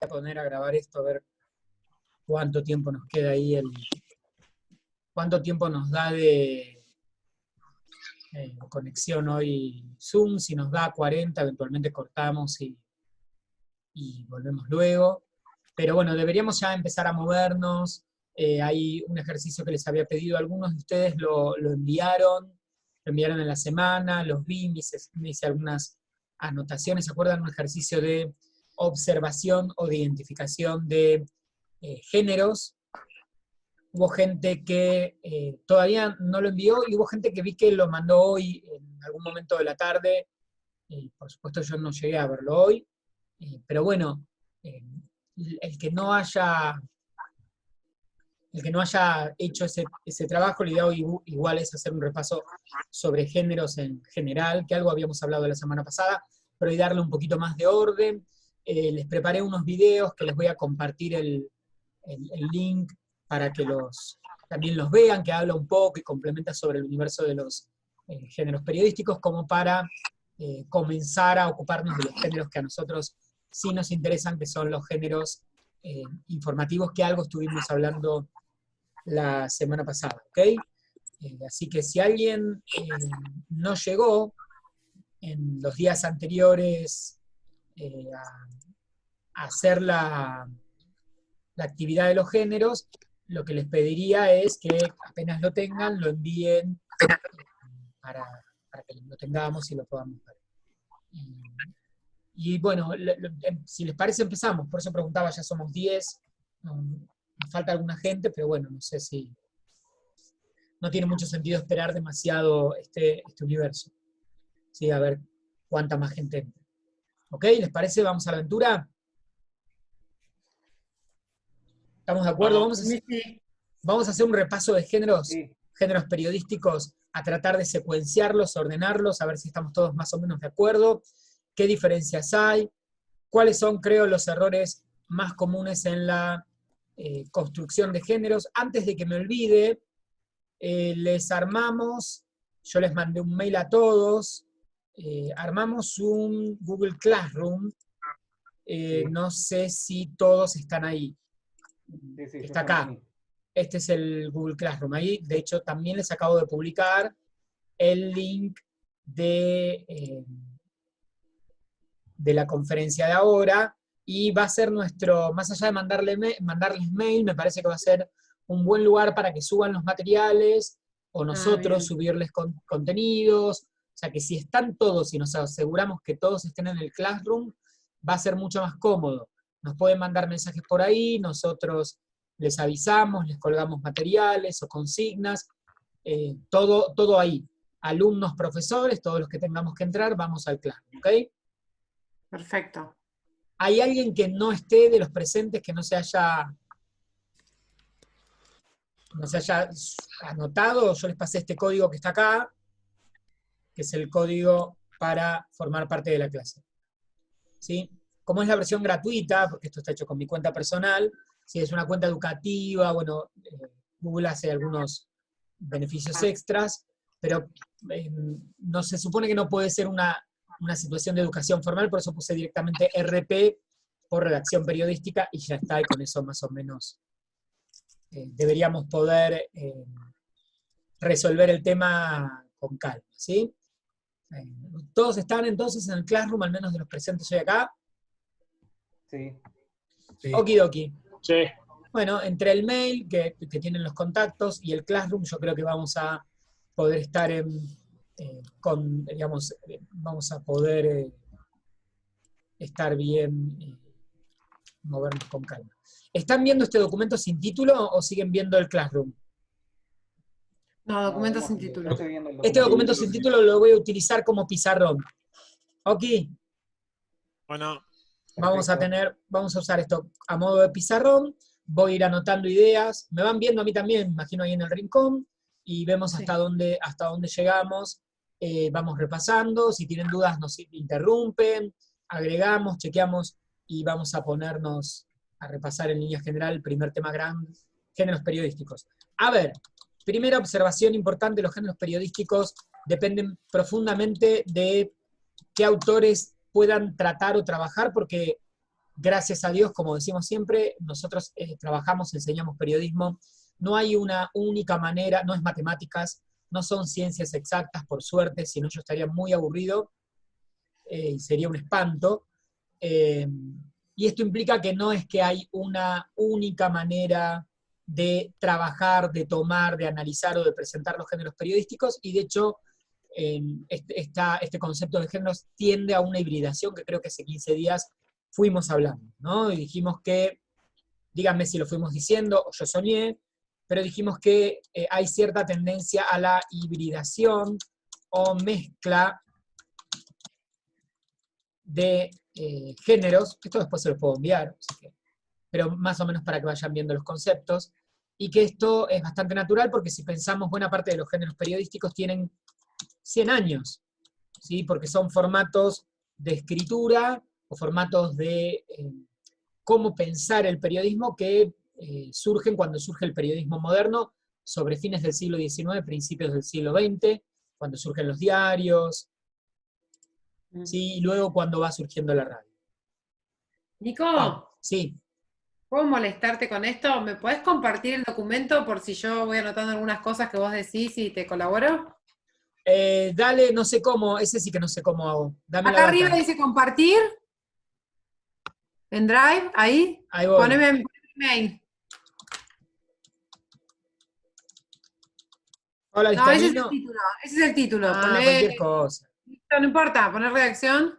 a poner a grabar esto, a ver cuánto tiempo nos queda ahí, cuánto tiempo nos da de conexión hoy Zoom. Si nos da 40, eventualmente cortamos y volvemos luego. Pero bueno, deberíamos ya empezar a movernos. Hay un ejercicio que les había pedido, algunos de ustedes lo enviaron en la semana, los vi, me hice algunas anotaciones. ¿Se acuerdan? Un ejercicio de observación o de identificación de géneros. Hubo gente que todavía no lo envió y hubo gente que vi que lo mandó hoy en algún momento de la tarde. Por supuesto yo no llegué a verlo hoy, pero bueno, el que no haya hecho ese trabajo, la idea hoy igual es hacer un repaso sobre géneros en general, que algo habíamos hablado la semana pasada, pero y darle un poquito más de orden. Les preparé unos videos que les voy a compartir el link para que también los vean, que habla un poco y complementa sobre el universo de los géneros periodísticos, como para comenzar a ocuparnos de los géneros que a nosotros sí nos interesan, que son los géneros informativos, que algo estuvimos hablando la semana pasada, ¿ok? Así que si alguien no llegó en los días anteriores a hacer la actividad de los géneros, lo que les pediría es que apenas lo tengan, lo envíen para que lo tengamos y lo podamos ver. Y bueno, si les parece empezamos, por eso preguntaba, ya somos 10, nos falta alguna gente, pero bueno, no sé si no tiene mucho sentido esperar demasiado este universo. Sí, a ver cuánta más gente entra. ¿Ok? ¿Les parece? ¿Vamos a la aventura? ¿Estamos de acuerdo? Vamos a hacer un repaso de géneros, géneros periodísticos, a tratar de secuenciarlos, ordenarlos, a ver si estamos todos más o menos de acuerdo, qué diferencias hay, cuáles son, creo, los errores más comunes en la construcción de géneros. Antes de que me olvide, yo les mandé un mail a todos, armamos un Google Classroom, no sé si todos están ahí. Sí, Está acá. Este es el Google Classroom. Ahí, de hecho, también les acabo de publicar el link de la conferencia de ahora, y va a ser nuestro, más allá de mandarles mail, me parece que va a ser un buen lugar para que suban los materiales, o nosotros subirles contenidos. O sea que si están todos y nos aseguramos que todos estén en el Classroom, va a ser mucho más cómodo. Nos pueden mandar mensajes por ahí, nosotros les avisamos, les colgamos materiales o consignas, todo ahí. Alumnos, profesores, todos los que tengamos que entrar, vamos al Classroom, ¿ok? Perfecto. ¿Hay alguien que no esté de los presentes, que no se haya anotado? Yo les pasé este código que está acá, que es el código para formar parte de la clase. ¿Sí? Como es la versión gratuita, porque esto está hecho con mi cuenta personal, si es una cuenta educativa, bueno, Google hace algunos beneficios extras, pero no se supone que no puede ser una situación de educación formal, por eso puse directamente RP por redacción periodística y ya está, y con eso más o menos deberíamos poder resolver el tema con calma, ¿sí? ¿Todos están entonces en el Classroom, al menos de los presentes hoy acá? Sí. Okidoki. Sí. Bueno, entre el mail que tienen los contactos y el Classroom, yo creo que vamos a poder estar vamos a poder estar bien, movernos con calma. ¿Están viendo este documento sin título o siguen viendo el Classroom? No, documento sin título. Este documento sin título lo voy a utilizar como pizarrón. ¿Ok? Bueno. Vamos a usar esto a modo de pizarrón, voy a ir anotando ideas, me van viendo a mí también, me imagino ahí en el rincón, y vemos hasta dónde llegamos, vamos repasando, si tienen dudas nos interrumpen, agregamos, chequeamos, y vamos a ponernos a repasar en línea general el primer tema grande, géneros periodísticos. A ver, primera observación importante: los géneros periodísticos dependen profundamente de qué autores puedan tratar o trabajar, porque gracias a Dios, como decimos siempre, nosotros trabajamos, enseñamos periodismo, no hay una única manera, no es matemáticas, no son ciencias exactas, por suerte, si no yo estaría muy aburrido y sería un espanto. Y esto implica que no es que hay una única manera de trabajar, de tomar, de analizar o de presentar los géneros periodísticos, y de hecho este concepto de géneros tiende a una hibridación que creo que hace 15 días fuimos hablando, ¿no? Y dijimos que, díganme si lo fuimos diciendo o yo soñé, pero dijimos que hay cierta tendencia a la hibridación o mezcla de géneros, esto después se lo puedo enviar, pero más o menos para que vayan viendo los conceptos, y que esto es bastante natural porque si pensamos, buena parte de los géneros periodísticos tienen 100 años, ¿sí? Porque son formatos de escritura o formatos de cómo pensar el periodismo que surgen cuando surge el periodismo moderno, sobre fines del siglo XIX, principios del siglo XX, cuando surgen los diarios, ¿sí? Y luego cuando va surgiendo la radio. Nico, Sí. ¿puedo molestarte con esto? ¿Me podés compartir el documento por si yo voy anotando algunas cosas que vos decís y te colaboro? Dale, no sé cómo, ese sí que no sé cómo hago. Dame la Acá data. arriba dice compartir, en Drive, ahí. Ahí voy. Poneme email. Hola, No, ese es el Histamino. título, ese es el título. Ah, Poné, cualquier cosa. no importa, poner redacción.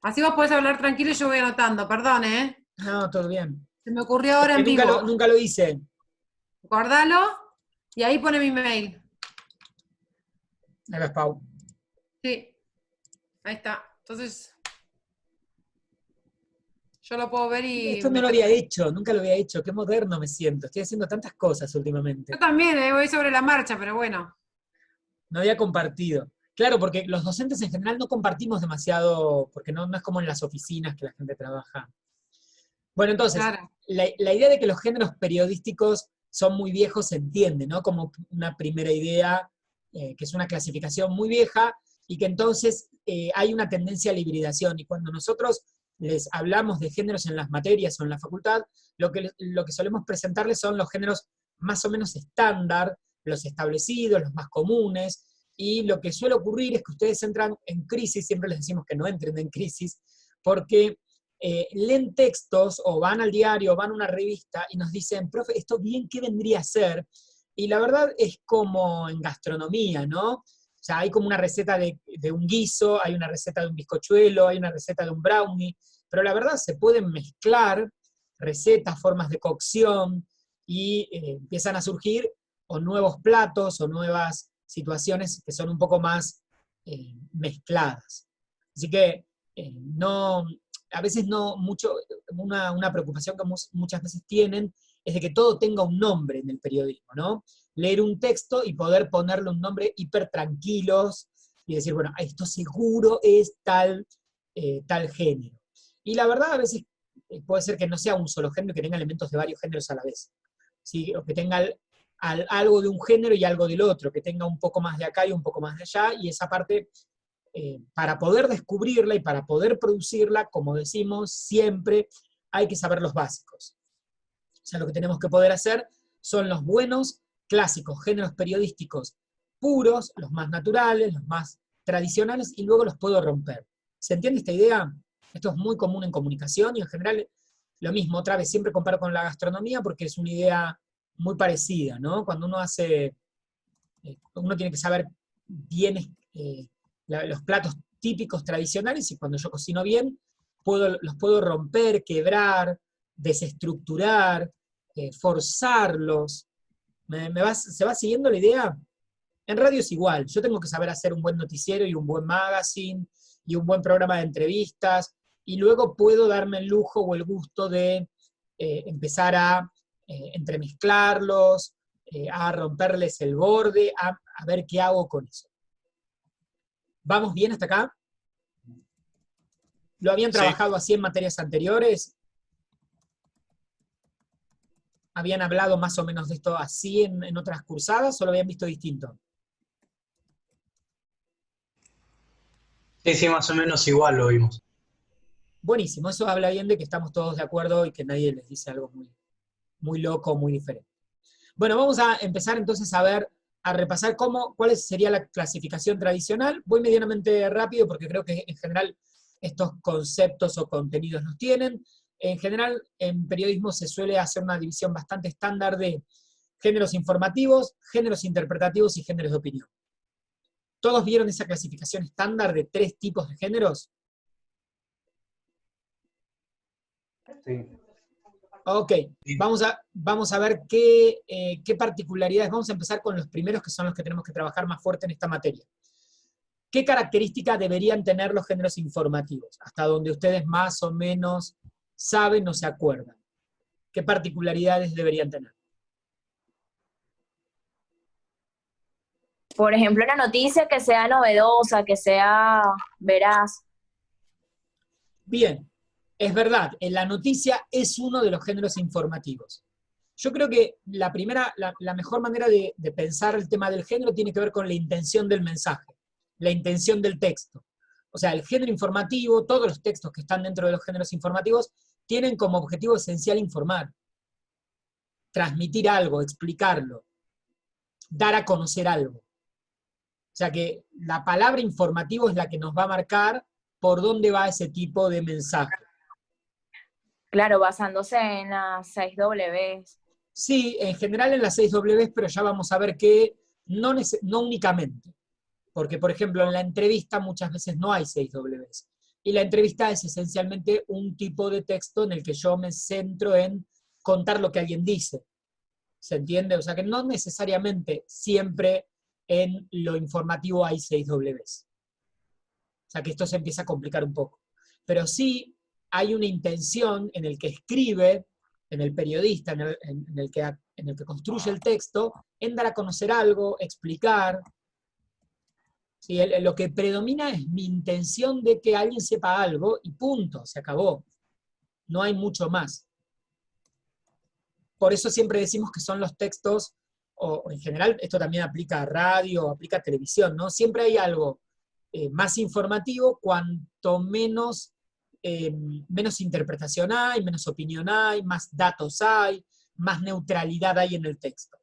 Así vos podés hablar tranquilo y yo voy anotando, perdón, ¿eh? No, todo bien. Se me ocurrió Es ahora que en vivo. nunca lo hice. Guardalo y ahí pone mi mail. Ahí ves, Pau. Sí, ahí está. Entonces, yo lo puedo ver y Esto no lo meter. había hecho, nunca lo había hecho. Qué moderno me siento. Estoy haciendo tantas cosas últimamente. Yo también, voy sobre la marcha, pero bueno. No había compartido. Claro, porque los docentes en general no compartimos demasiado, porque no es como en las oficinas que la gente trabaja. Bueno, entonces, Claro. la idea de que los géneros periodísticos son muy viejos se entiende, ¿no? Como una primera idea, que es una clasificación muy vieja, y que entonces hay una tendencia a la hibridación. Y cuando nosotros les hablamos de géneros en las materias o en la facultad, lo que solemos presentarles son los géneros más o menos estándar, los establecidos, los más comunes, y lo que suele ocurrir es que ustedes entran en crisis, siempre les decimos que no entren en crisis, porque leen textos o van al diario o van a una revista y nos dicen, profe, ¿esto bien qué vendría a ser? Y la verdad es como en gastronomía, ¿no? O sea, hay como una receta de un guiso, hay una receta de un bizcochuelo, hay una receta de un brownie, pero la verdad se pueden mezclar recetas, formas de cocción, y empiezan a surgir o nuevos platos o nuevas situaciones que son un poco más mezcladas. Así que no, a veces no mucho, una preocupación que muchas veces tienen es de que todo tenga un nombre en el periodismo, ¿no? Leer un texto y poder ponerle un nombre hiper tranquilos y decir, bueno, esto seguro es tal género. Y la verdad a veces puede ser que no sea un solo género, que tenga elementos de varios géneros a la vez, ¿sí? O que tenga algo de un género y algo del otro, que tenga un poco más de acá y un poco más de allá, y esa parte para poder descubrirla y para poder producirla, como decimos siempre, hay que saber los básicos. O sea, lo que tenemos que poder hacer son los buenos, clásicos géneros periodísticos puros, los más naturales, los más tradicionales, y luego los puedo romper. ¿Se entiende esta idea? Esto es muy común en comunicación y en general lo mismo. Otra vez, siempre comparo con la gastronomía porque es una idea muy parecida, ¿no? Cuando uno uno tiene que saber bien los platos típicos tradicionales, y cuando yo cocino bien, los puedo romper, quebrar, desestructurar, forzarlos. ¿Se va siguiendo la idea? En radio es igual, yo tengo que saber hacer un buen noticiero y un buen magazine y un buen programa de entrevistas, y luego puedo darme el lujo o el gusto de empezar a entremezclarlos, a romperles el borde, a ver qué hago con eso. ¿Vamos bien hasta acá? ¿Lo habían Sí. trabajado así en materias anteriores? ¿Habían hablado más o menos de esto así en otras cursadas o lo habían visto distinto? Sí, sí, más o menos igual lo vimos. Buenísimo, eso habla bien de que estamos todos de acuerdo y que nadie les dice algo muy, muy loco, muy diferente. Bueno, vamos a empezar entonces a repasar cuál sería la clasificación tradicional. Voy medianamente rápido porque creo que en general estos conceptos o contenidos los tienen. En general, en periodismo se suele hacer una división bastante estándar de géneros informativos, géneros interpretativos y géneros de opinión. ¿Todos vieron esa clasificación estándar de 3 tipos de géneros? Sí. Ok, vamos a ver qué particularidades. Vamos a empezar con los primeros, que son los que tenemos que trabajar más fuerte en esta materia. ¿Qué características deberían tener los géneros informativos? Hasta donde ustedes más o menos saben o se acuerdan. ¿Qué particularidades deberían tener? Por ejemplo, una noticia que sea novedosa, que sea veraz. Bien, es verdad, en la noticia es uno de los géneros informativos. Yo creo que la mejor manera de pensar el tema del género tiene que ver con la intención del mensaje, la intención del texto. O sea, el género informativo, todos los textos que están dentro de los géneros informativos, tienen como objetivo esencial informar, transmitir algo, explicarlo, dar a conocer algo. O sea que la palabra informativo es la que nos va a marcar por dónde va ese tipo de mensaje. Claro, basándose en las 6 Ws. Sí, en general en las 6 Ws, pero ya vamos a ver que no únicamente. Porque, por ejemplo, en la entrevista muchas veces no hay 6 Ws. Y la entrevista es esencialmente un tipo de texto en el que yo me centro en contar lo que alguien dice. ¿Se entiende? O sea que no necesariamente siempre en lo informativo hay 6 Ws. O sea que esto se empieza a complicar un poco. Pero sí hay una intención en el que escribe, en el periodista, en el que construye el texto, en dar a conocer algo, explicar. ¿Sí? Lo que predomina es mi intención de que alguien sepa algo y punto, se acabó. No hay mucho más. Por eso siempre decimos que son los textos, o en general esto también aplica a radio, aplica a televisión, ¿no? Siempre hay algo más informativo cuanto menos interpretación hay, menos opinión hay, más datos hay, más neutralidad hay en el texto.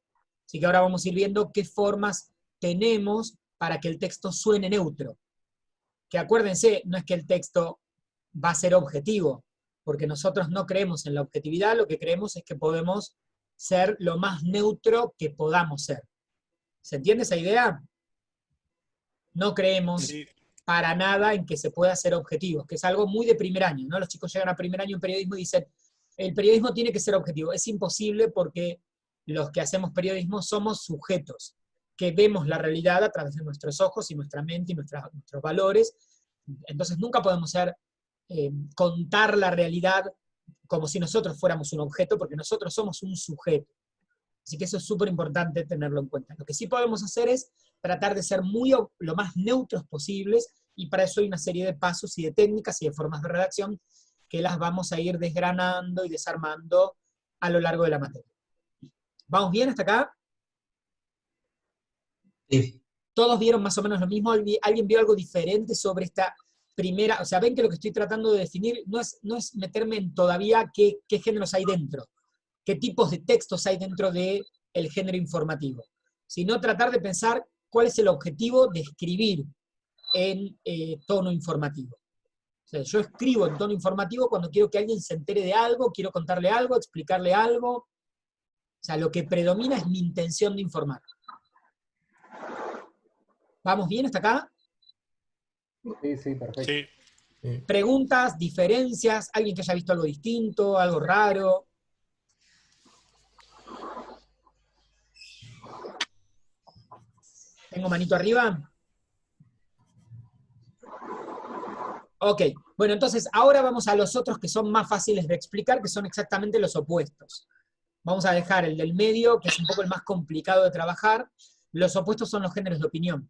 Así que ahora vamos a ir viendo qué formas tenemos para que el texto suene neutro. Que acuérdense, no es que el texto va a ser objetivo, porque nosotros no creemos en la objetividad, lo que creemos es que podemos ser lo más neutro que podamos ser. ¿Se entiende esa idea? No creemos Sí, para nada en que se pueda ser objetivo, que es algo muy de primer año, ¿no? Los chicos llegan a primer año en periodismo y dicen, el periodismo tiene que ser objetivo. Es imposible porque los que hacemos periodismo somos sujetos, que vemos la realidad a través de nuestros ojos y nuestra mente y nuestros valores. Entonces nunca podemos contar la realidad como si nosotros fuéramos un objeto, porque nosotros somos un sujeto. Así que eso es súper importante tenerlo en cuenta. Lo que sí podemos hacer es tratar de ser lo más neutros posibles, y para eso hay una serie de pasos y de técnicas y de formas de redacción que las vamos a ir desgranando y desarmando a lo largo de la materia. ¿Vamos bien hasta acá? Sí. ¿Todos vieron más o menos lo mismo? ¿Alguien vio algo diferente sobre esta primera? O sea, ven que lo que estoy tratando de definir no es meterme en todavía qué géneros hay dentro, qué tipos de textos hay dentro del género informativo, sino tratar de pensar cuál es el objetivo de escribir en tono informativo. O sea, yo escribo en tono informativo cuando quiero que alguien se entere de algo, quiero contarle algo, explicarle algo. O sea, lo que predomina es mi intención de informar. ¿Vamos bien hasta acá? Sí, sí, perfecto. sí. Preguntas, diferencias, alguien que haya visto algo distinto, algo raro. ¿Tengo manito arriba? Ok, bueno, entonces ahora vamos a los otros que son más fáciles de explicar, que son exactamente los opuestos. Vamos a dejar el del medio, que es un poco el más complicado de trabajar. Los opuestos son los géneros de opinión.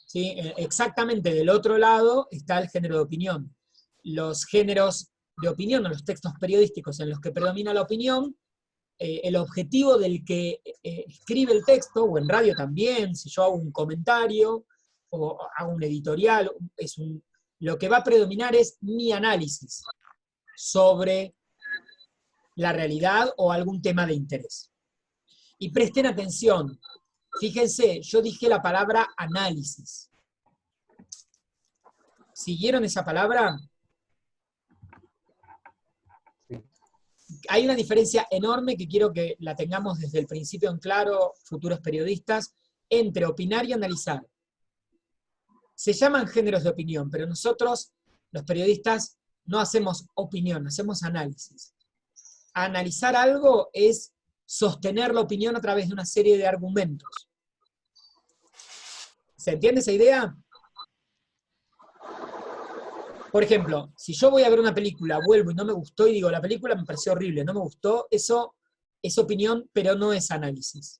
¿Sí? Exactamente del otro lado está el género de opinión. Los géneros de opinión, o los textos periodísticos en los que predomina la opinión, el objetivo del que escribe el texto, o en radio también, si yo hago un comentario, o hago un editorial, es Lo que va a predominar es mi análisis sobre la realidad o algún tema de interés. Y presten atención, fíjense, yo dije la palabra análisis. ¿Siguieron esa palabra? Sí. Hay una diferencia enorme que quiero que la tengamos desde el principio en claro, futuros periodistas, entre opinar y analizar. Se llaman géneros de opinión, pero nosotros, los periodistas, no hacemos opinión, hacemos análisis. Analizar algo es sostener la opinión a través de una serie de argumentos. ¿Se entiende esa idea? Por ejemplo, si yo voy a ver una película, vuelvo y no me gustó y digo, la película me pareció horrible, no me gustó, eso es opinión, pero no es análisis.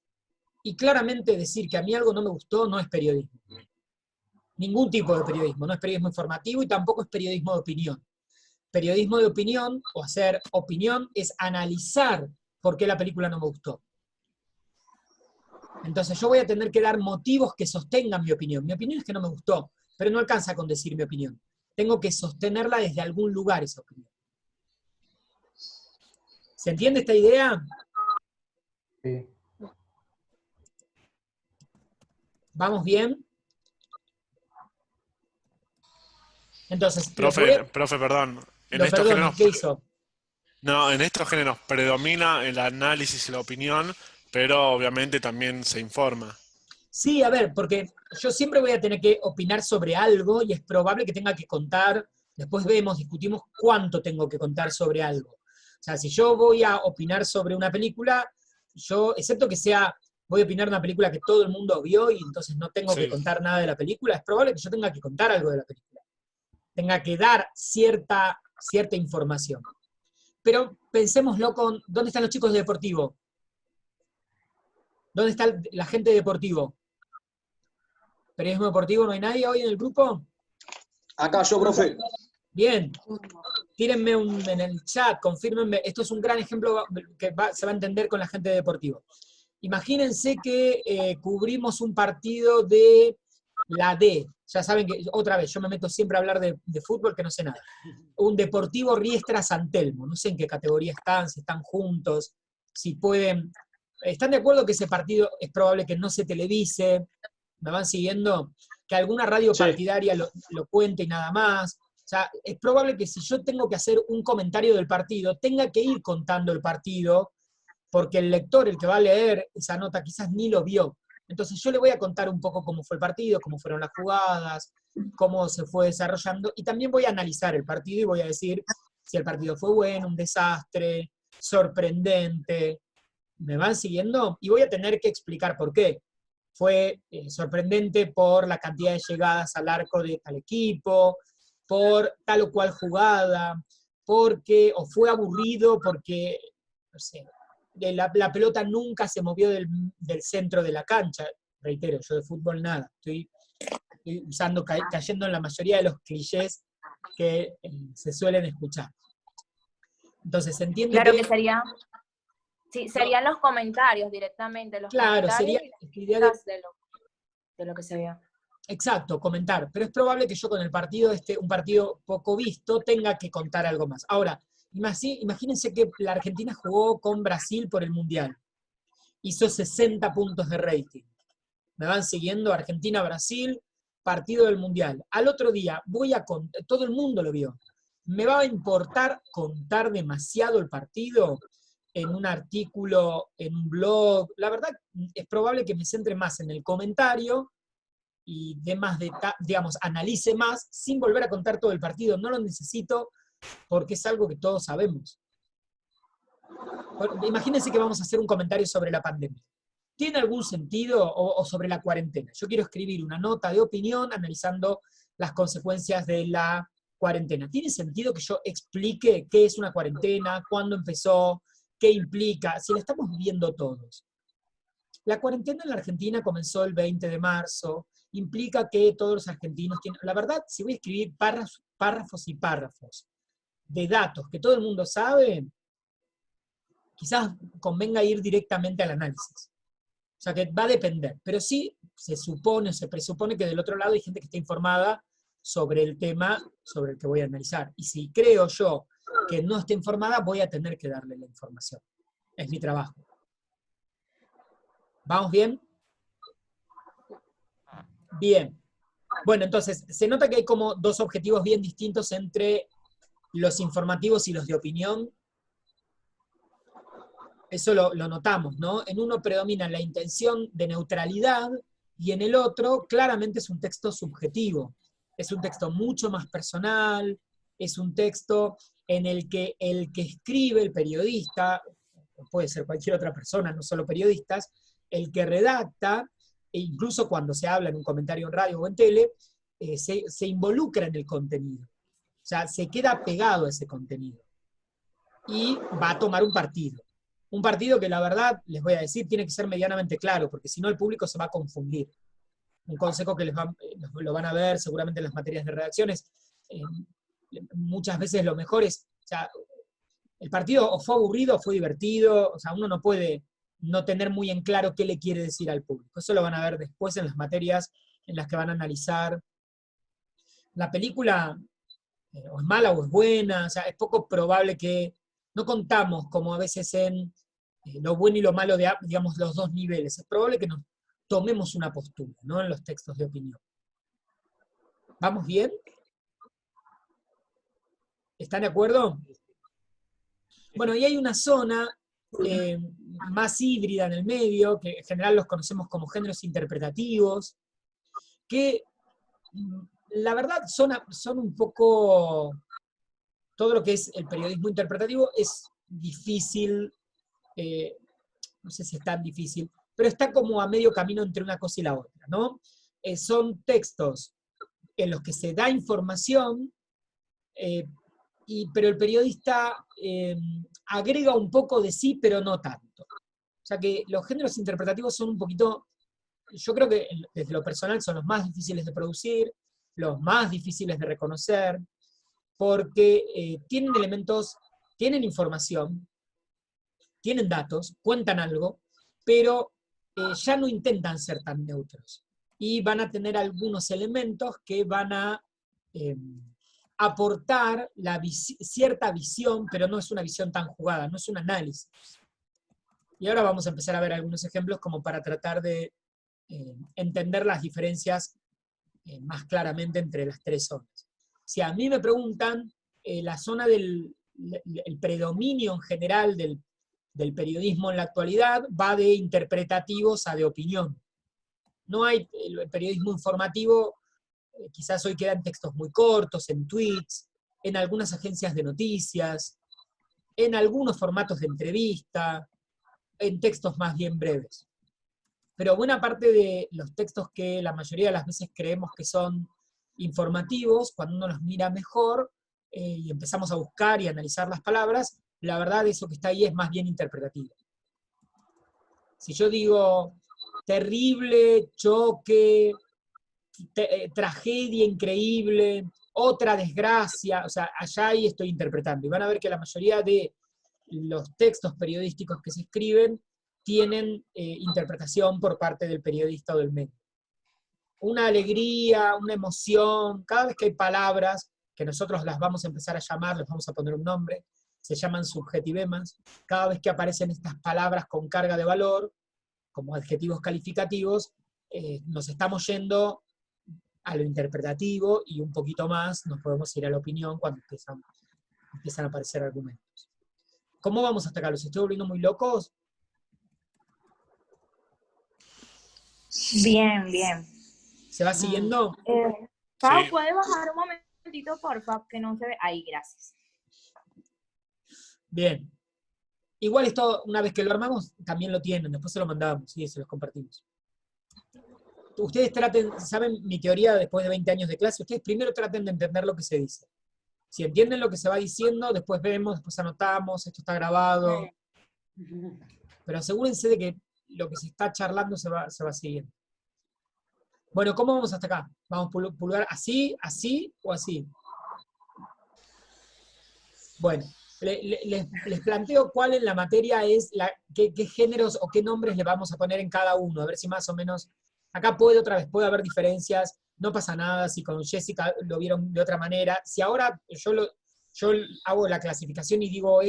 Y claramente decir que a mí algo no me gustó no es periodismo. Ningún tipo de periodismo, no es periodismo informativo y tampoco es periodismo de opinión. Periodismo de opinión, o hacer opinión, es analizar por qué la película no me gustó. Entonces yo voy a tener que dar motivos que sostengan mi opinión. Mi opinión es que no me gustó, pero no alcanza con decir mi opinión. Tengo que sostenerla desde algún lugar esa opinión. ¿Se entiende esta idea? Sí. ¿Vamos bien? Entonces, Profe, perdón. En estos perdono, géneros, ¿qué hizo? no, en estos géneros predomina el análisis y la opinión, pero obviamente también se informa. Sí, a ver, porque yo siempre voy a tener que opinar sobre algo y es probable que tenga que contar, después vemos, discutimos cuánto tengo que contar sobre algo. O sea, si yo voy a opinar sobre una película, yo, excepto que sea, voy a opinar de una película que todo el mundo vio y entonces no tengo que Sí. contar nada de la película, es probable que yo tenga que contar algo de la película. Tenga que dar cierta información. Pero pensémoslo con, ¿dónde están los chicos de deportivo? ¿Dónde está la gente de deportivo? ¿Periodismo deportivo no hay nadie hoy en el grupo? Acá yo, profe. Bien. Tírenme en el chat, confírmenme. Esto es un gran ejemplo que se va a entender con la gente de deportivo. Imagínense que cubrimos un partido de la D. Ya saben que, otra vez, yo me meto siempre a hablar de fútbol que no sé nada. Un Deportivo Riestra San Telmo. No sé en qué categoría están, si están juntos, si pueden. ¿Están de acuerdo que ese partido es probable que no se televise? ¿Me van siguiendo? Que alguna radio Sí. partidaria lo cuente y nada más. O sea, es probable que si yo tengo que hacer un comentario del partido, tenga que ir contando el partido, porque el lector, el que va a leer esa nota, quizás ni lo vio. Entonces yo le voy a contar un poco cómo fue el partido, cómo fueron las jugadas, cómo se fue desarrollando, y también voy a analizar el partido y voy a decir si el partido fue bueno, un desastre, sorprendente. ¿Me van siguiendo? Y voy a tener que explicar por qué. Fue sorprendente por la cantidad de llegadas al arco de tal equipo, por tal o cual jugada, porque, o fue aburrido porque, no sé, la pelota nunca se movió del centro de la cancha. Reitero, yo de fútbol nada, estoy usando, cayendo en la mayoría de los clichés que se suelen escuchar. Entonces, se entiende Claro que que sería, sí, serían los comentarios directamente, los claro, comentarios sería y las la idea de, críticas de lo que se vio. exacto, comentar, pero es probable que yo con el partido, un partido poco visto, tenga que contar algo más. Ahora, imagínense que la Argentina jugó con Brasil por el Mundial. Hizo 60 puntos de rating. Me van siguiendo Argentina-Brasil, partido del Mundial. Al otro día voy a contar, todo el mundo lo vio. ¿Me va a importar contar demasiado el partido en un artículo, en un blog? La verdad, es probable que me centre más en el comentario y dé más digamos, analice más sin volver a contar todo el partido. No lo necesito porque es algo que todos sabemos. Imagínense que vamos a hacer un comentario sobre la pandemia. ¿Tiene algún sentido? O sobre la cuarentena. Yo quiero escribir una nota de opinión analizando las consecuencias de la cuarentena. ¿Tiene sentido que yo explique qué es una cuarentena, cuándo empezó, qué implica? Si la estamos viviendo todos. La cuarentena en la Argentina comenzó el 20 de marzo, implica que todos los argentinos tienen... La verdad, si voy a escribir párrafos y párrafos de datos que todo el mundo sabe, quizás convenga ir directamente al análisis. O sea que va a depender, pero sí se supone o se presupone que del otro lado hay gente que está informada sobre el tema sobre el que voy a analizar. Y si creo yo que no está informada, voy a tener que darle la información. Es mi trabajo. ¿Vamos bien? Bien. Bueno, entonces, se nota que hay como dos objetivos bien distintos entre los informativos y los de opinión. Eso lo notamos, ¿no? En uno predomina la intención de neutralidad y en el otro claramente es un texto subjetivo. Es un texto mucho más personal, es un texto en el que escribe, el periodista, puede ser cualquier otra persona, no solo periodistas, el que redacta, e incluso cuando se habla en un comentario en radio o en tele, se involucra en el contenido. O sea, se queda pegado a ese contenido. Y va a tomar un partido. Un partido que la verdad, les voy a decir, tiene que ser medianamente claro, porque si no el público se va a confundir. Un consejo que lo van a ver seguramente en las materias de redacciones. Muchas veces lo mejor es, o sea, el partido o fue aburrido o fue divertido, o sea, uno no puede no tener muy en claro qué le quiere decir al público. Eso lo van a ver después en las materias en las que van a analizar. La película o es mala o es buena, o sea, es poco probable que no contamos como a veces en lo bueno y lo malo de, digamos, los dos niveles. Es probable que nos tomemos una postura, ¿no? En los textos de opinión. ¿Vamos bien? ¿Están de acuerdo? Bueno, y hay una zona más híbrida en el medio, que en general los conocemos como géneros interpretativos, que la verdad son un poco, todo lo que es el periodismo interpretativo es difícil, no sé si es tan difícil, pero está como a medio camino entre una cosa y la otra, ¿no? Son textos en los que se da información, pero el periodista agrega un poco de sí, pero no tanto. O sea que los géneros interpretativos son un poquito, yo creo que desde lo personal son los más difíciles de producir, los más difíciles de reconocer, porque tienen elementos, tienen información, tienen datos, cuentan algo, pero ya no intentan ser tan neutros. Y van a tener algunos elementos que van a aportar cierta visión, pero no es una visión tan jugada, no es un análisis. Y ahora vamos a empezar a ver algunos ejemplos como para tratar de entender las diferencias más claramente entre las tres zonas. Si a mí me preguntan, la zona el predominio en general del periodismo en la actualidad va de interpretativos a de opinión. No hay el periodismo informativo, quizás hoy quedan textos muy cortos, en tweets, en algunas agencias de noticias, en algunos formatos de entrevista, en textos más bien breves. Pero buena parte de los textos que la mayoría de las veces creemos que son informativos, cuando uno los mira mejor y empezamos a buscar y analizar las palabras, la verdad eso que está ahí es más bien interpretativo. Si yo digo terrible, choque, tragedia increíble, otra desgracia, o sea, allá ahí estoy interpretando. Y van a ver que la mayoría de los textos periodísticos que se escriben tienen interpretación por parte del periodista o del medio. Una alegría, una emoción, cada vez que hay palabras, que nosotros las vamos a empezar a llamar, les vamos a poner un nombre, se llaman subjetivemas, cada vez que aparecen estas palabras con carga de valor, como adjetivos calificativos, nos estamos yendo a lo interpretativo y un poquito más nos podemos ir a la opinión cuando empiezan a aparecer argumentos. ¿Cómo vamos hasta acá? ¿Los estoy volviendo muy locos? Bien, bien. ¿Se va siguiendo? Pau, Sí. ¿puedes bajar un momentito, porfa? Que no se ve. Ahí, gracias. Bien. Igual esto, una vez que lo armamos, también lo tienen, después se lo mandamos, sí, se los compartimos. Ustedes traten, ¿saben mi teoría después de 20 años de clase? Ustedes primero traten de entender lo que se dice. Si entienden lo que se va diciendo, después vemos, después anotamos, esto está grabado. Pero asegúrense de que lo que se está charlando se va siguiendo. Bueno, ¿cómo vamos hasta acá? ¿Vamos a pulgar así, así o así? Bueno, les planteo cuál en la materia es, qué géneros o qué nombres le vamos a poner en cada uno, a ver si más o menos, acá puede haber diferencias, no pasa nada si con Jessica lo vieron de otra manera. Si ahora yo hago la clasificación y digo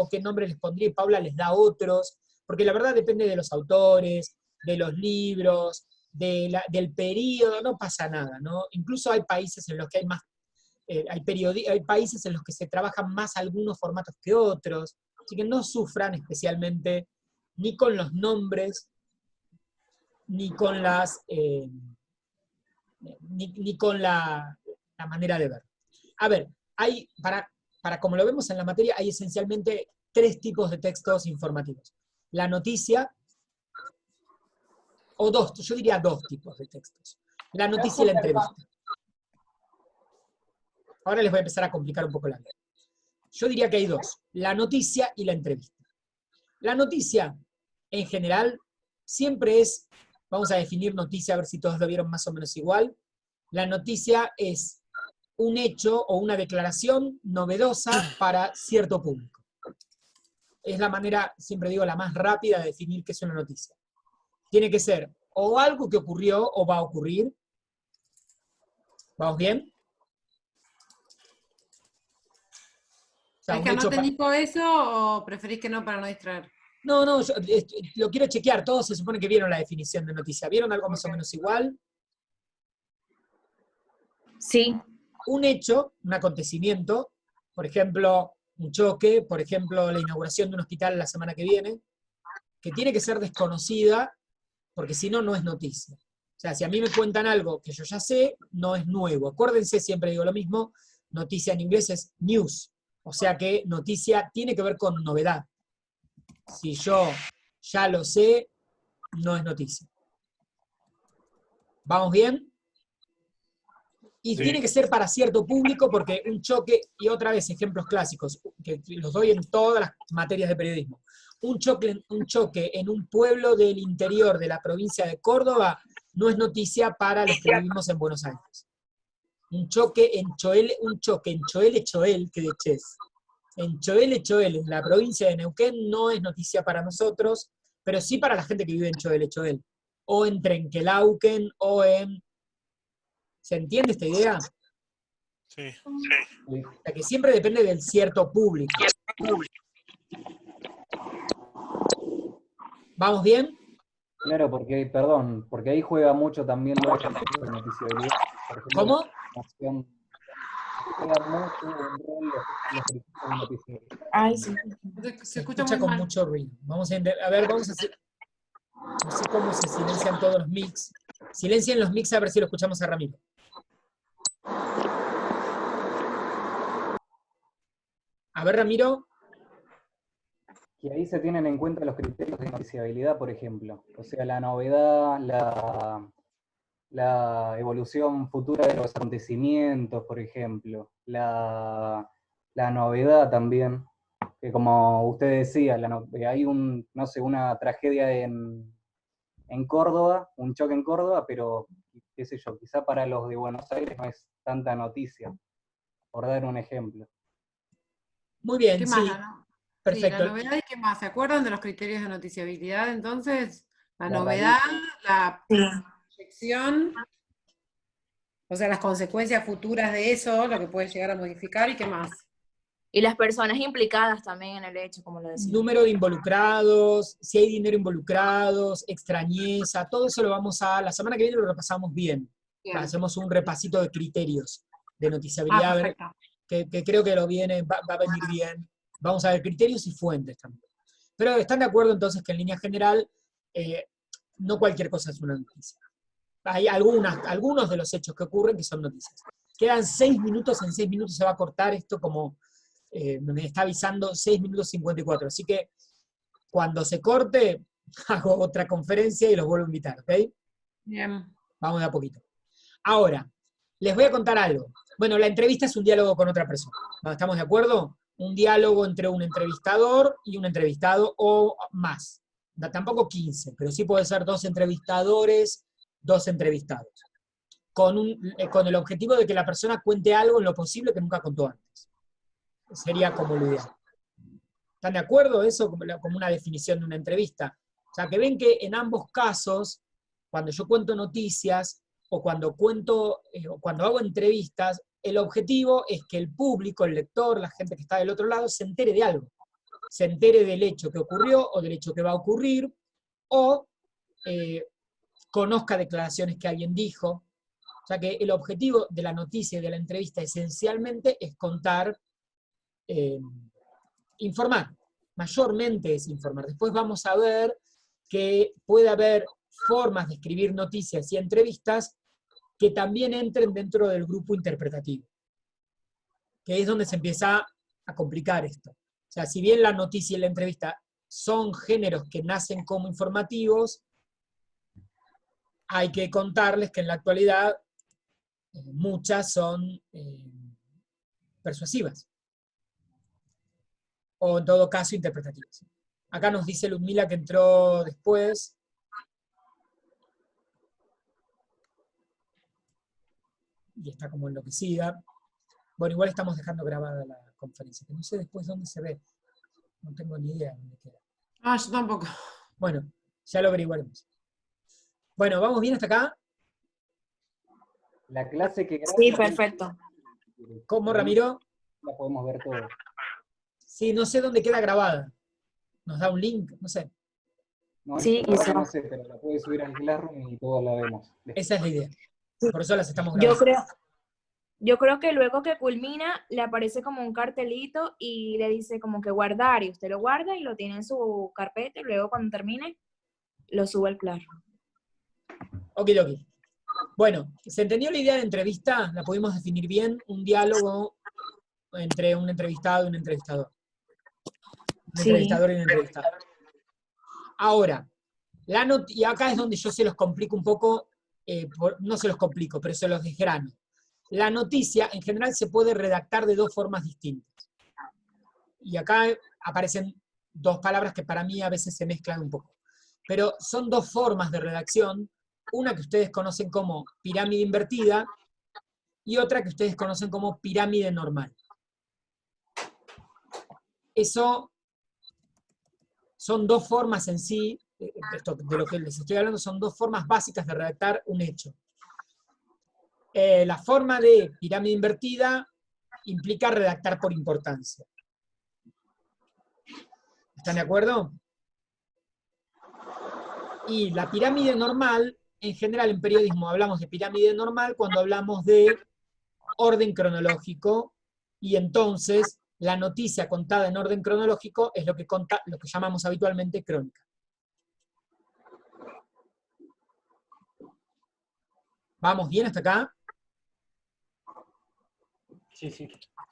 qué nombre les pondría y Paula les da otros, porque la verdad depende de los autores, de los libros, del periodo, no pasa nada, ¿no? Incluso hay países en los que hay más, hay países en los que se trabajan más algunos formatos que otros, así que no sufran especialmente ni con los nombres, ni con ni con la manera de ver. A ver, para como lo vemos en la materia, hay esencialmente 3 tipos de textos informativos. La noticia, o 2, yo diría 2 tipos de textos. La noticia y la entrevista. Ahora les voy a empezar a complicar un poco la vida. Yo diría que hay 2, la noticia y la entrevista. La noticia, en general, siempre es, vamos a definir noticia, a ver si todos lo vieron más o menos igual. La noticia es un hecho o una declaración novedosa para cierto público. Es la manera, siempre digo, la más rápida de definir qué es una noticia. Tiene que ser o algo que ocurrió o va a ocurrir. ¿Vamos bien? O sea, ¿Es que anote Nico eso o preferís que no para no distraer? No, yo lo quiero chequear. Todos se supone que vieron la definición de noticia. ¿Vieron algo más o menos igual? Sí. Un hecho, un acontecimiento, por ejemplo, un choque, por ejemplo, la inauguración de un hospital la semana que viene, que tiene que ser desconocida, porque si no, no es noticia. O sea, si a mí me cuentan algo que yo ya sé, no es nuevo. Acuérdense, siempre digo lo mismo, noticia en inglés es news. O sea que noticia tiene que ver con novedad. Si yo ya lo sé, no es noticia. ¿Vamos bien? Y Sí. tiene que ser para cierto público, porque un choque, y otra vez ejemplos clásicos, que los doy en todas las materias de periodismo. Un choque en un pueblo del interior de la provincia de Córdoba no es noticia para los que vivimos en Buenos Aires. Un choque en Choel, que de Ches. En Choel, en la provincia de Neuquén, no es noticia para nosotros, pero sí para la gente que vive en Choel. O en Trenquelauquen, o en... ¿Se entiende esta idea? Sí. Sí. O sea, que siempre depende del cierto público. ¿Vamos bien? Claro, porque ahí juega mucho también lo de la noticiabilidad. Por ejemplo, ¿Cómo? la información juega mucho un rol los criterios de noticiabilidad. Ay, sí. Se escucha muy con mal. mucho ruido. Vamos a ver, vamos a hacer... No sé cómo se silencian todos los mix. Silencien los mix a ver si lo escuchamos a Ramiro. A ver, Ramiro. Que ahí se tienen en cuenta los criterios de noticiabilidad, por ejemplo. O sea, la novedad, la evolución futura de los acontecimientos, por ejemplo. La novedad también. Que como usted decía, hay no sé, una tragedia en Córdoba, un choque en Córdoba, pero qué sé yo, quizá para los de Buenos Aires no es tanta noticia, por dar un ejemplo. Muy bien, ¿Qué sí. más? Perfecto. Sí, la novedad y qué más. ¿Se acuerdan de los criterios de noticiabilidad? Entonces, la La novedad, rareza. la proyección, o sea, las consecuencias futuras de eso, lo que puede llegar a modificar y qué más. Y las personas implicadas también en el hecho, como lo decía. Número de involucrados, si hay dinero involucrados, extrañeza, todo eso lo vamos a... La semana que viene lo repasamos bien. Bien. Hacemos un repasito de criterios de noticiabilidad, a ver, Perfecto. que creo que va a venir bien. Vamos a ver criterios y fuentes también. Pero están de acuerdo entonces que en línea general no cualquier cosa es una noticia. Hay algunos de los hechos que ocurren que son noticias. Quedan 6 minutos, en 6 minutos se va a cortar esto como me está avisando 6 minutos 54. Así que cuando se corte, hago otra conferencia y los vuelvo a invitar, ¿ok? Bien. Vamos de a poquito. Ahora, les voy a contar algo. Bueno, la entrevista es un diálogo con otra persona. ¿No? ¿Estamos de acuerdo? Un diálogo entre un entrevistador y un entrevistado o más. Tampoco 15, pero sí puede ser 2 entrevistadores, 2 entrevistados. Con el objetivo de que la persona cuente algo en lo posible que nunca contó antes. Sería como lo ideal. ¿Están de acuerdo? Eso como una definición de una entrevista. O sea, que ven que en ambos casos, cuando yo cuento noticias, o cuando cuento, o cuando hago entrevistas, el objetivo es que el público, el lector, la gente que está del otro lado, se entere de algo. Se entere del hecho que ocurrió o del hecho que va a ocurrir, o conozca declaraciones que alguien dijo. O sea que el objetivo de la noticia y de la entrevista esencialmente es contar, informar. Mayormente es informar. Después vamos a ver que puede haber formas de escribir noticias y entrevistas que también entren dentro del grupo interpretativo, que es donde se empieza a complicar esto. O sea, si bien la noticia y la entrevista son géneros que nacen como informativos, hay que contarles que en la actualidad muchas son persuasivas, o en todo caso interpretativas. Acá nos dice Ludmila que entró después. Y está como enloquecida. Bueno, igual estamos dejando grabada la conferencia, que no sé después dónde se ve. No tengo ni idea dónde queda. Ah, yo tampoco. Bueno, ya lo averiguaremos. Bueno, ¿vamos bien hasta acá? La clase que graba, Sí, perfecto. ¿Cómo, Ramiro? la podemos ver todo. Sí, no sé dónde queda grabada. ¿Nos da un link? No sé. No, Sí, eso ahora Isa. no sé, pero la puede subir al Classroom y todos la vemos. Esa es la idea. Por eso las estamos Yo grabando. yo creo que luego que culmina, le aparece como un cartelito y le dice como que guardar, y usted lo guarda y lo tiene en su carpeta, y luego cuando termine, lo sube al Classroom. Okidoki. Bueno, ¿se entendió la idea de entrevista? ¿La pudimos definir bien? Un diálogo entre un entrevistado y un entrevistador. Un Sí. entrevistador y un entrevistado. Ahora, y acá es donde yo se los complico un poco, no se los complico, pero se los desgrano. La noticia, en general, se puede redactar de dos formas distintas. Y acá aparecen dos palabras que para mí a veces se mezclan un poco. Pero son dos formas de redacción, una que ustedes conocen como pirámide invertida y otra que ustedes conocen como pirámide normal. Eso son dos formas en sí, esto de lo que les estoy hablando, son dos formas básicas de redactar un hecho. La forma de pirámide invertida implica redactar por importancia. ¿Están de acuerdo? Y la pirámide normal, en general en periodismo hablamos de pirámide normal cuando hablamos de orden cronológico, y entonces la noticia contada en orden cronológico es lo que llamamos habitualmente crónica. ¿Vamos bien hasta acá? Sí, sí.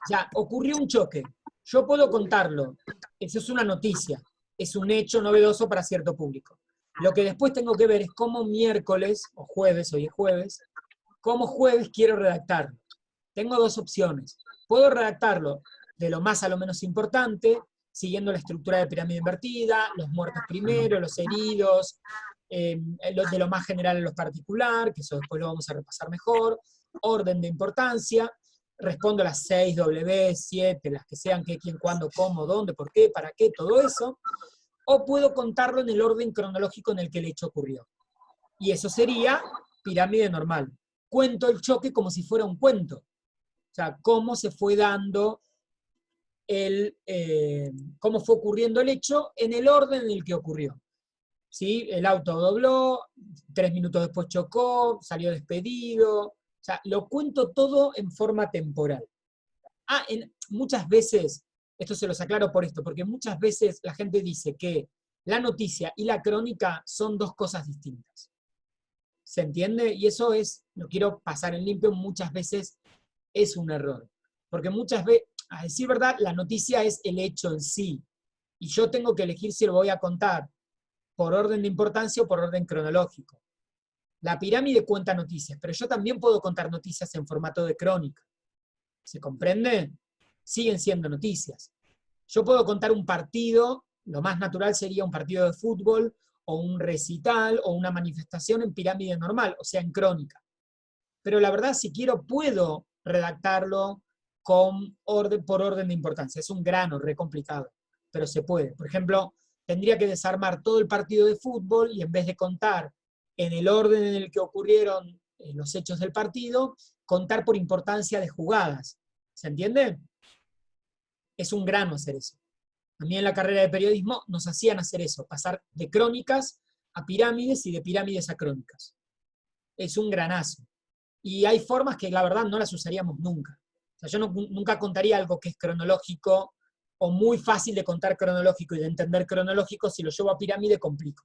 Ya, ocurrió un choque. Yo puedo contarlo. Eso es una noticia. Es un hecho novedoso para cierto público. Lo que después tengo que ver es cómo miércoles, o jueves, hoy es jueves, cómo jueves quiero redactarlo. Tengo dos opciones. Puedo redactarlo de lo más a lo menos importante, siguiendo la estructura de pirámide invertida, los muertos primero, los heridos, de lo más general a lo particular, que eso después lo vamos a repasar mejor, orden de importancia, respondo las 6 W, 7, las que sean, qué, quién, cuándo, cómo, dónde, por qué, para qué, todo eso, o puedo contarlo en el orden cronológico en el que el hecho ocurrió. Y eso sería pirámide normal. Cuento el choque como si fuera un cuento. O sea, cómo se fue dando cómo fue ocurriendo el hecho en el orden en el que ocurrió. ¿Sí? El auto dobló, 3 minutos después chocó, salió despedido. O sea, lo cuento todo en forma temporal. Muchas veces, esto se los aclaro por esto, porque muchas veces la gente dice que la noticia y la crónica son dos cosas distintas. ¿Se entiende? Y eso lo quiero pasar en limpio, muchas veces es un error. Porque muchas veces, a decir verdad, la noticia es el hecho en sí. Y yo tengo que elegir si lo voy a contar por orden de importancia o por orden cronológico. La pirámide cuenta noticias, pero yo también puedo contar noticias en formato de crónica. ¿Se comprende? Siguen siendo noticias. Yo puedo contar un partido, lo más natural sería un partido de fútbol, o un recital, o una manifestación en pirámide normal, o sea, en crónica. Pero la verdad, si quiero, puedo redactarlo por orden de importancia. Es un grano, re complicado, pero se puede. Por ejemplo, tendría que desarmar todo el partido de fútbol y en vez de contar en el orden en el que ocurrieron los hechos del partido, contar por importancia de jugadas. ¿Se entiende? Es un grano hacer eso. A mí en la carrera de periodismo nos hacían hacer eso, pasar de crónicas a pirámides y de pirámides a crónicas. Es un granazo. Y hay formas que la verdad no las usaríamos nunca. O sea, yo nunca contaría algo que es cronológico o muy fácil de contar cronológico y de entender cronológico. Si lo llevo a pirámide, complico.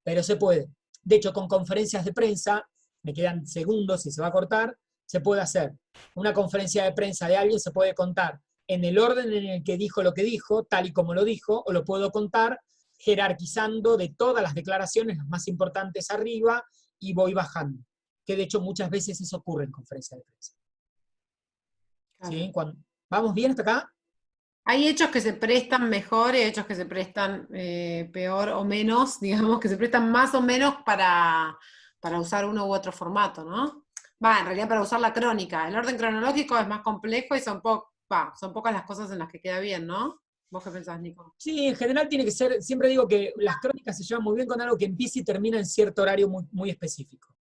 Pero se puede. De hecho, con conferencias de prensa, me quedan segundos y se va a cortar, se puede hacer. Una conferencia de prensa de alguien se puede contar en el orden en el que dijo lo que dijo, tal y como lo dijo, o lo puedo contar jerarquizando de todas las declaraciones, las más importantes arriba, y voy bajando. Que de hecho muchas veces eso ocurre en conferencias de prensa. Claro. ¿Sí? ¿Vamos bien hasta acá? Hay hechos que se prestan mejor y hechos que se prestan peor o menos, digamos, que se prestan más o menos para usar uno u otro formato, ¿no? En realidad para usar la crónica. El orden cronológico es más complejo y son pocas las cosas en las que queda bien, ¿no? ¿Vos qué pensás, Nico? Sí, en general tiene que ser, siempre digo que las crónicas se llevan muy bien con algo que empieza y termina en cierto horario muy, muy específico.